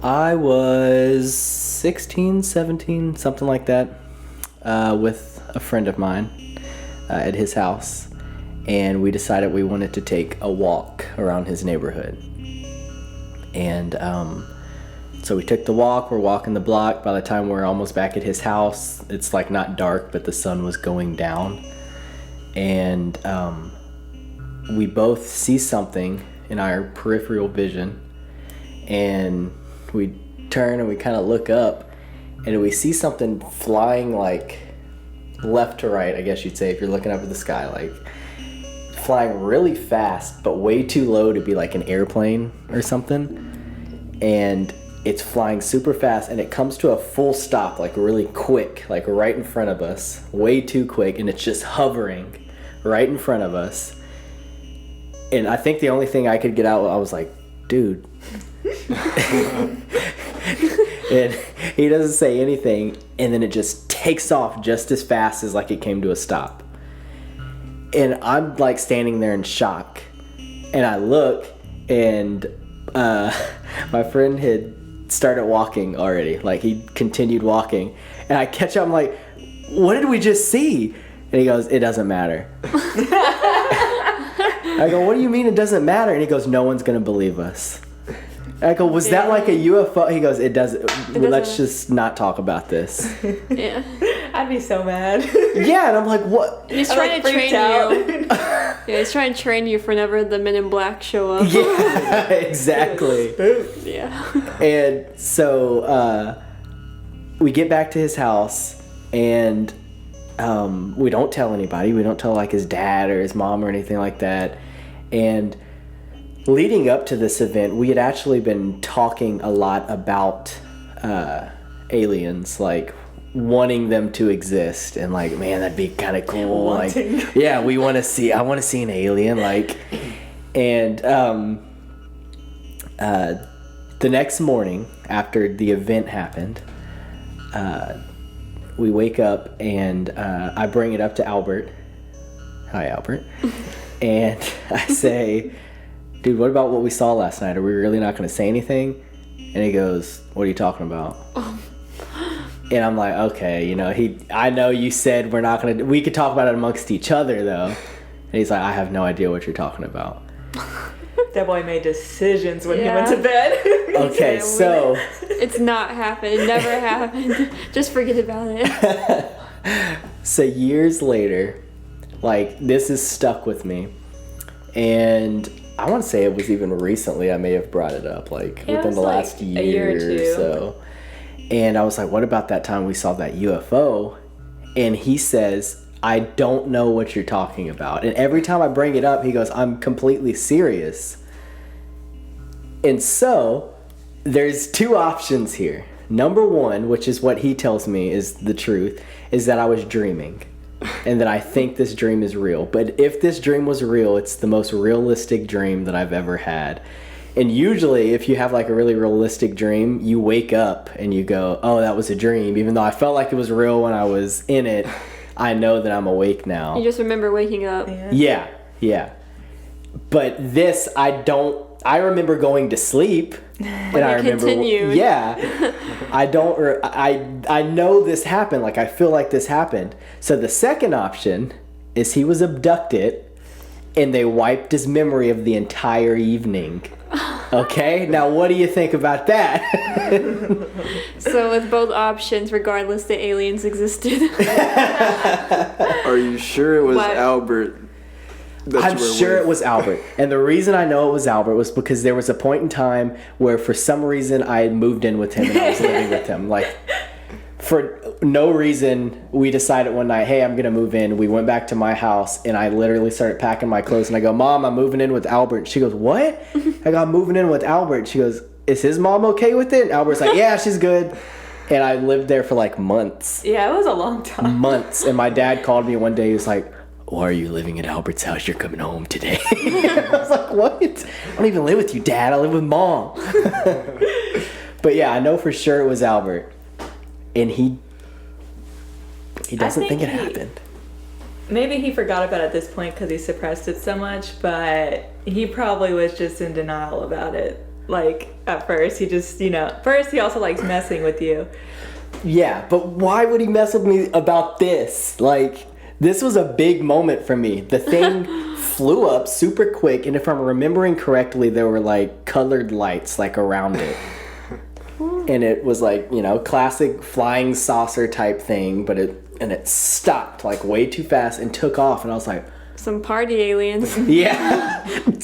I was 16, 17, something like that, with a friend of mine at his house. And we decided we wanted to take a walk around his neighborhood. And so we took the walk. We're walking the block. By the time we're almost back at his house, it's like not dark, but the sun was going down. And we both see something in our peripheral vision. And we turn and we kind of look up, and we see something flying like left to right, I guess you'd say, if you're looking up at the sky, like flying really fast, but way too low to be like an airplane or something. And it's flying super fast, and it comes to a full stop, like really quick, like right in front of us, way too quick, and it's just hovering right in front of us. And I think the only thing I could get out, I was like, dude. And he doesn't say anything, and then it just takes off just as fast as like it came to a stop. And I'm like standing there in shock, and I look, and my friend had started walking already, like he continued walking, and I catch up, I'm like, what did we just see? And he goes, it doesn't matter. I go, what do you mean it doesn't matter? And he goes, no one's gonna believe us. I go, was that like a UFO? He goes, it doesn't. Let's just not talk about this. Yeah. I'd be so mad. Yeah, and I'm like, what? He's trying to train you. Yeah, he's trying to train you for whenever the Men in Black show up. Yeah, exactly. Yeah. And so we get back to his house, and we don't tell anybody. We don't tell like his dad or his mom or anything like that. And leading up to this event, we had actually been talking a lot about aliens, like wanting them to exist, and like, man, that'd be kind of cool. Like, yeah, I want to see an alien, like. And the next morning after the event happened, we wake up, and I bring it up to Albert. Hi, Albert. And I say, dude, what about what we saw last night? Are we really not going to say anything? And he goes, what are you talking about? And I'm like, okay, you know, I know you said we could talk about it amongst each other, though. And he's like, I have no idea what you're talking about. That boy made decisions when he went to bed. Okay, so it's not happened. It never happened. Just forget about it. So years later, like, this is stuck with me. And I want to say it was even recently I may have brought it up, like within the last year or so. And I was like, what about that time we saw that UFO? And he says, I don't know what you're talking about. And every time I bring it up, he goes, I'm completely serious. And so there's two options here. Number one, which is what he tells me is the truth, is that I was dreaming. And that I think this dream is real. But if this dream was real, it's the most realistic dream that I've ever had. And usually, if you have like a really realistic dream, you wake up and you go, oh, that was a dream. Even though I felt like it was real when I was in it, I know that I'm awake now. You just remember waking up. Yeah. But this, I remember going to sleep. And I remember, continued. Yeah, I know this happened. Like, I feel like this happened. So the second option is he was abducted, and they wiped his memory of the entire evening. Okay, now what do you think about that? So with both options, regardless, the aliens existed. Are you sure it was Albert? I'm sure it was Albert. And the reason I know it was Albert was because there was a point in time where for some reason I had moved in with him and I was living with him. Like, for no reason, we decided one night, hey, I'm going to move in. We went back to my house, and I literally started packing my clothes. And I go, Mom, I'm moving in with Albert. She goes, what? I go, I'm moving in with Albert. She goes, is his mom okay with it? And Albert's like, yeah, she's good. And I lived there for like months. Yeah, it was a long time. Months. And my dad called me one day. He was like, why are you living at Albert's house? You're coming home today. I was like, what? I don't even live with you, Dad. I live with Mom. But yeah, I know for sure it was Albert. And he doesn't think it happened. Maybe he forgot about it at this point because he suppressed it so much, but he probably was just in denial about it. like at first. He just, first he also likes messing with you. Yeah, but why would he mess with me about this? Like, this was a big moment for me. The thing flew up super quick, and if I'm remembering correctly, there were like colored lights like around it. And it was like, classic flying saucer type thing, but it stopped like way too fast and took off, and I was like, Some party aliens. yeah. I want